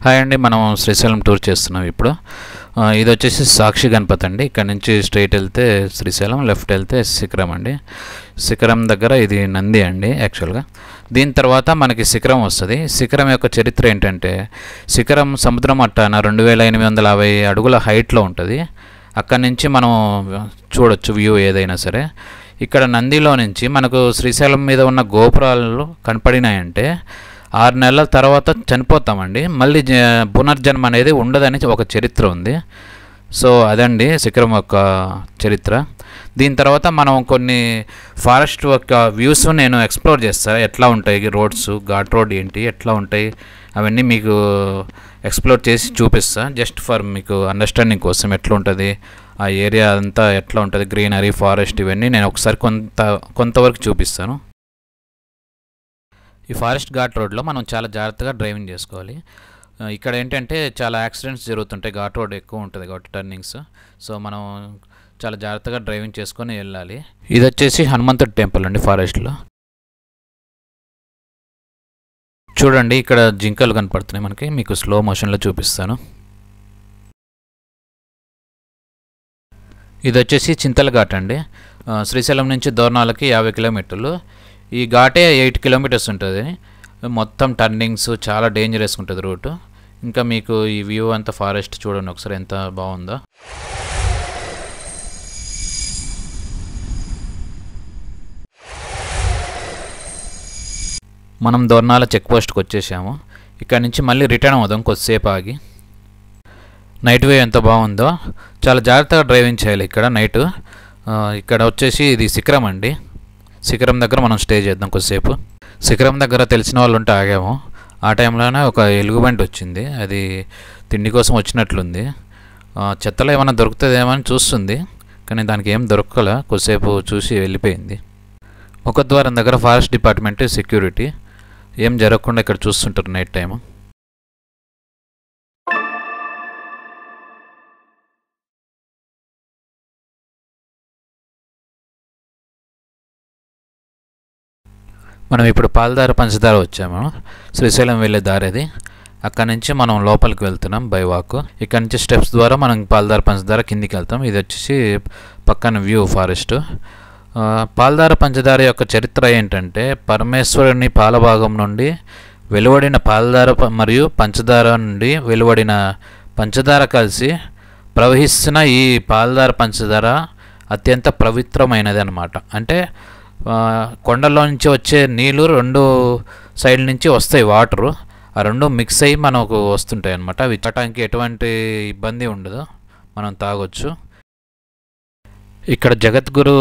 Hi అండి, మనం Srisailam tour చేస్తున్నాం ఇప్పుడు. ఇది వచ్చేసి సాక్షి గణపతి అండి. ఇక్కడ నుంచి స్ట్రైట్ వెళ్తే శ్రీశైలం, లెఫ్ట్ వెళ్తే శిఖరం అండి. శిఖరం దగ్గర ఇది నంది అండి యాక్చువల్గా. దీని తర్వాత మనకి శిఖరం వస్తుంది. శిఖరం యొక్క చరిత్ర ఏంటంటే, శిఖరం సముద్రం మట్టాన 2850 అడుగుల హైట్లో ఉంటుంది. అక్కడి నుంచి మనం చూడొచ్చు వ్యూ ఏదైనా సరే. ఇక్కడ నందిలో నుంచి మనకు శ్రీశైలం మీద ఉన్న గోపురాలు కనపడినాయంటే 6 నెలల తర్వాత చనిపోతామండి. మళ్ళీ పునర్జన్మ అనేది ఉండదని ఒక చరిత్ర ఉంది. సో అదండి శిఖరం యొక్క చరిత్ర. దీని తర్వాత మనం కొన్ని ఫారెస్ట్ యొక్క వ్యూస్ నేను ఎక్స్ప్లోర్ చేస్తాను. ఎట్లా ఉంటాయి రోడ్స్, ఘాట్ రోడ్ ఏంటి, ఎట్లా ఉంటాయి అవన్నీ మీకు ఎక్స్ప్లోర్ చేసి చూపిస్తాను. జస్ట్ ఫర్ మీకు అండర్స్టాండింగ్ కోసం ఎట్లా ఉంటుంది ఆ ఏరియా అంతా, ఎట్లా ఉంటుంది గ్రీనరీ, ఫారెస్ట్, ఇవన్నీ నేను ఒకసారి కొంతవరకు చూపిస్తాను. ఈ ఫారెస్ట్ ఘాట్ రోడ్లో మనం చాలా జాగ్రత్తగా డ్రైవింగ్ చేసుకోవాలి. ఇక్కడ ఏంటంటే చాలా యాక్సిడెంట్స్ జరుగుతుంటాయి, ఘాట్ రోడ్ ఎక్కువ ఉంటుంది కాబట్టి టర్నింగ్స్. సో మనం చాలా జాగ్రత్తగా డ్రైవింగ్ చేసుకొని వెళ్ళాలి. ఇది వచ్చేసి హనుమంతుడి టెంపుల్ అండి ఫారెస్ట్లో. చూడండి ఇక్కడ జింకలు కనపడుతున్నాయి మనకి, మీకు స్లో మోషన్లో చూపిస్తాను. ఇది వచ్చేసి చింతల ఘాట్ అండి. శ్రీశైలం నుంచి దోర్నాలకి 50 కిలోమీటర్లు. ఈ ఘాటే 8 కిలోమీటర్స్ ఉంటుంది. మొత్తం టర్నింగ్స్, చాలా డేంజరస్ ఉంటుంది రూటు. ఇంకా మీకు ఈ వ్యూ అంతా ఫారెస్ట్ చూడండి ఒకసారి ఎంత బాగుందో. మనం దోర్నాల చెక్ పోస్ట్కి వచ్చేసాము. ఇక్కడ నుంచి మళ్ళీ రిటర్న్ అవుదాం కొద్దిసేపు ఆగి. నైట్ వ్యూ ఎంత బాగుందో. చాలా జాగ్రత్తగా డ్రైవింగ్ చేయాలి ఇక్కడ నైట్. ఇక్కడ వచ్చేసి ఇది శిఖరం అండి. శిఖరం దగ్గర మనం స్టే చేద్దాం కొద్దిసేపు. శిఖరం దగ్గర తెలిసిన వాళ్ళు ఉంటే ఆగాము. ఆ టైంలోనే ఒక ఎలుగుబంటి వచ్చింది. అది తిండి కోసం వచ్చినట్లుంది. చెత్తలో ఏమైనా దొరుకుతుందేమో అని చూస్తుంది, కానీ దానికి ఏం దొరకల. కొద్దిసేపు చూసి వెళ్ళిపోయింది. ముఖద్వారం దగ్గర ఫారెస్ట్ డిపార్ట్మెంట్ సెక్యూరిటీ ఏం జరగకుండా ఇక్కడ చూస్తుంటారు నైట్ టైము. మనం ఇప్పుడు పాలధార పంచదార వచ్చాము. శ్రీశైలం వెళ్ళే దారి అది. అక్కడ నుంచి మనం లోపలికి వెళ్తున్నాం బై వాక్. ఇక్కడ నుంచి స్టెప్స్ ద్వారా మనం పాలధార పంచదార కిందికి వెళ్తాం. ఇది వచ్చేసి పక్కన వ్యూ ఫారెస్ట్. పాలధార పంచదార యొక్క చరిత్ర ఏంటంటే, పరమేశ్వరుని పాలభాగం నుండి వెలువడిన పాలధార మరియు పంచదార నుండి వెలువడిన పంచదార కలిసి ప్రవహిస్తున్న ఈ పాలధార పంచదార అత్యంత పవిత్రమైనది అన్నమాట. అంటే కొండలో నుంచి వచ్చే నీళ్ళు 2 సైడ్ల నుంచి వస్తాయి వాటరు. ఆ 2 మిక్స్ అయ్యి మనకు వస్తుంటాయి అన్నమాట. అవి తాగడానికి ఎటువంటి ఇబ్బంది ఉండదు, మనం తాగొచ్చు. ఇక్కడ జగద్గురు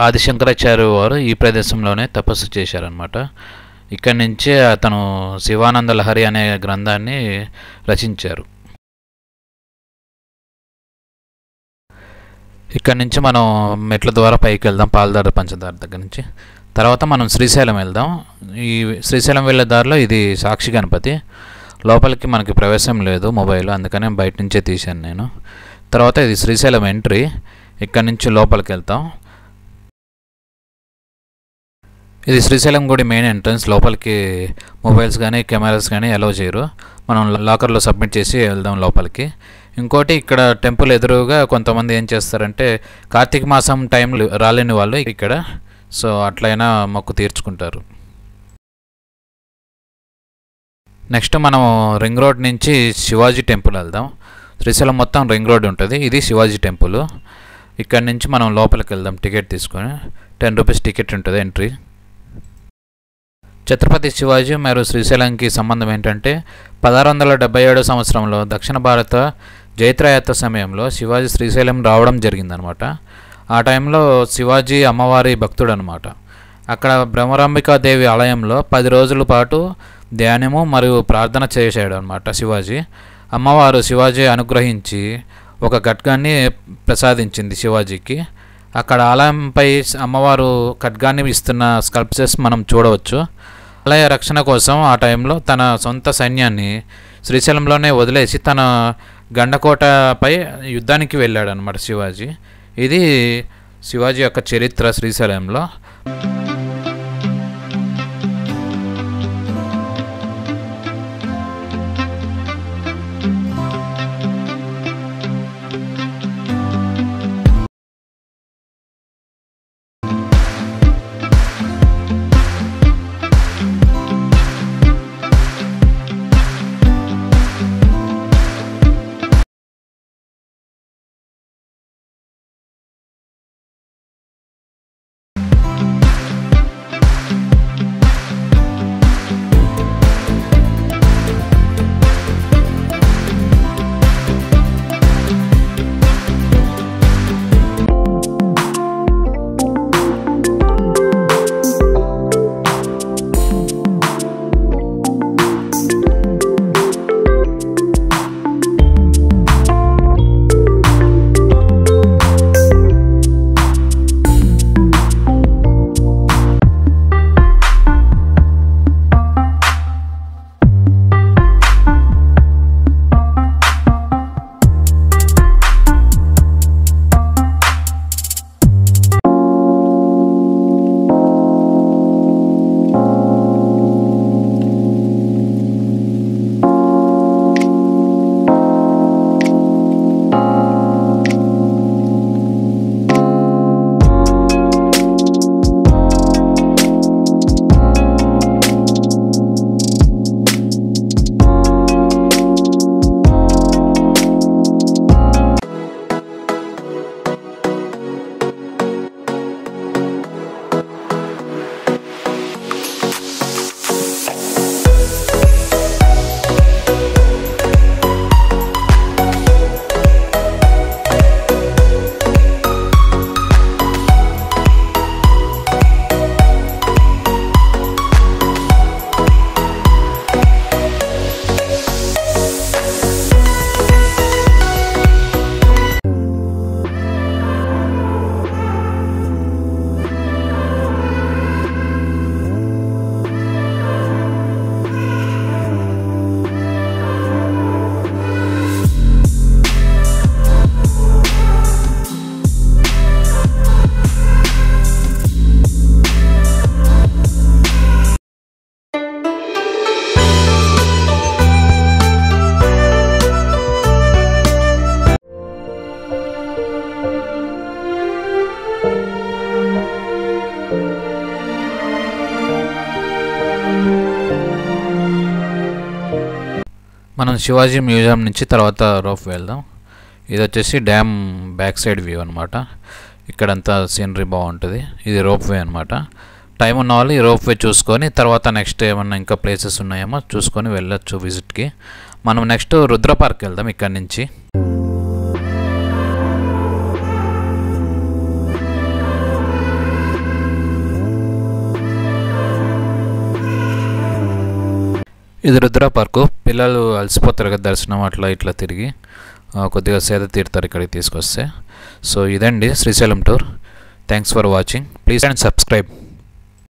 ఆదిశంకరాచార్య వారు ఈ ప్రదేశంలోనే తపస్సు చేశారనమాట. ఇక్కడి నుంచే అతను శివానంద లహరి అనే గ్రంథాన్ని రచించారు. ఇక్కడ నుంచి మనం మెట్ల ద్వారా పైకి వెళ్దాం పాలధార పంచదార దగ్గర నుంచి. తర్వాత మనం శ్రీశైలం వెళ్దాం. ఈ శ్రీశైలం వెళ్ళే దారిలో ఇది సాక్షి గణపతి. లోపలికి మనకి ప్రవేశం లేదు మొబైల్, అందుకనే బయట నుంచే తీశాను నేను. తర్వాత ఇది శ్రీశైలం ఎంట్రీ. ఇక్కడ నుంచి లోపలికి వెళ్తాం. ఇది శ్రీశైలం గుడి మెయిన్ ఎంట్రన్స్. లోపలికి మొబైల్స్ కానీ కెమెరాస్ కానీ అలౌ చేయరు. మనం లాకర్లో సబ్మిట్ చేసి వెళ్దాం లోపలికి. ఇంకోటి ఇక్కడ టెంపుల్ ఎదురుగా కొంతమంది ఏం చేస్తారంటే, కార్తీక మాసం టైంలో రాలేని వాళ్ళు ఇక్కడ, సో అట్లయినా మొక్కు తీర్చుకుంటారు. నెక్స్ట్ మనం రింగ్ రోడ్ నుంచి శివాజీ టెంపుల్ వెళ్దాం. శ్రీశైలం మొత్తం రింగ్ రోడ్ ఉంటుంది. ఇది శివాజీ టెంపుల్. ఇక్కడ నుంచి మనం లోపలికి వెళ్దాం టికెట్ తీసుకొని. 10 రూపీస్ టికెట్ ఉంటుంది ఎంట్రీ. ఛత్రపతి శివాజీ మరియు శ్రీశైలంకి సంబంధం ఏంటంటే, 1677 సంవత్సరంలో దక్షిణ భారత జైత్రయాత్ర సమయంలో శివాజీ శ్రీశైలం రావడం జరిగిందనమాట. ఆ టైంలో శివాజీ అమ్మవారి భక్తుడు అనమాట. అక్కడ బ్రహ్మరాంబికాదేవి ఆలయంలో 10 రోజుల పాటు ధ్యానము మరియు ప్రార్థన చేశాడు అనమాట శివాజీ. అమ్మవారు శివాజీ అనుగ్రహించి ఒక ఖడ్గాన్ని ప్రసాదించింది శివాజీకి. అక్కడ ఆలయంపై అమ్మవారు ఖడ్గాన్ని ఇస్తున్న స్కల్ప్చర్స్ మనం చూడవచ్చు. ఆలయ రక్షణ కోసం ఆ టైంలో తన సొంత సైన్యాన్ని శ్రీశైలంలోనే వదిలేసి తన గండకోటపై యుద్ధానికి వెళ్ళాడు అనమాట శివాజీ. ఇది శివాజీ యొక్క చరిత్ర శ్రీశైలంలో. మనం శివాజీ మ్యూజియం నుంచి తర్వాత రోప్ వెళ్దాం. ఇది వచ్చేసి డ్యామ్ బ్యాక్ సైడ్ వ్యూ అనమాట. ఇక్కడంతా సీనరీ బాగుంటుంది. ఇది రోప్ వే అనమాట. టైం ఉన్న వాళ్ళు ఈ రోప్ వే చూసుకొని తర్వాత నెక్స్ట్ ఏమన్నా ఇంకా ప్లేసెస్ ఉన్నాయేమో చూసుకొని వెళ్ళొచ్చు విజిట్కి. మనం నెక్స్ట్ రుద్ర పార్క్ వెళ్దాం ఇక్కడ నుంచి. ఇది రుద్ర పార్కు. పిల్లలు అలసిపోతారు కదా దర్శనం అట్లా ఇట్లా తిరిగి, కొద్దిగా సేద తీరుతారు ఇక్కడికి తీసుకొస్తే. సో ఇదండి Srisailam tour. Thanks for watching. Please and subscribe.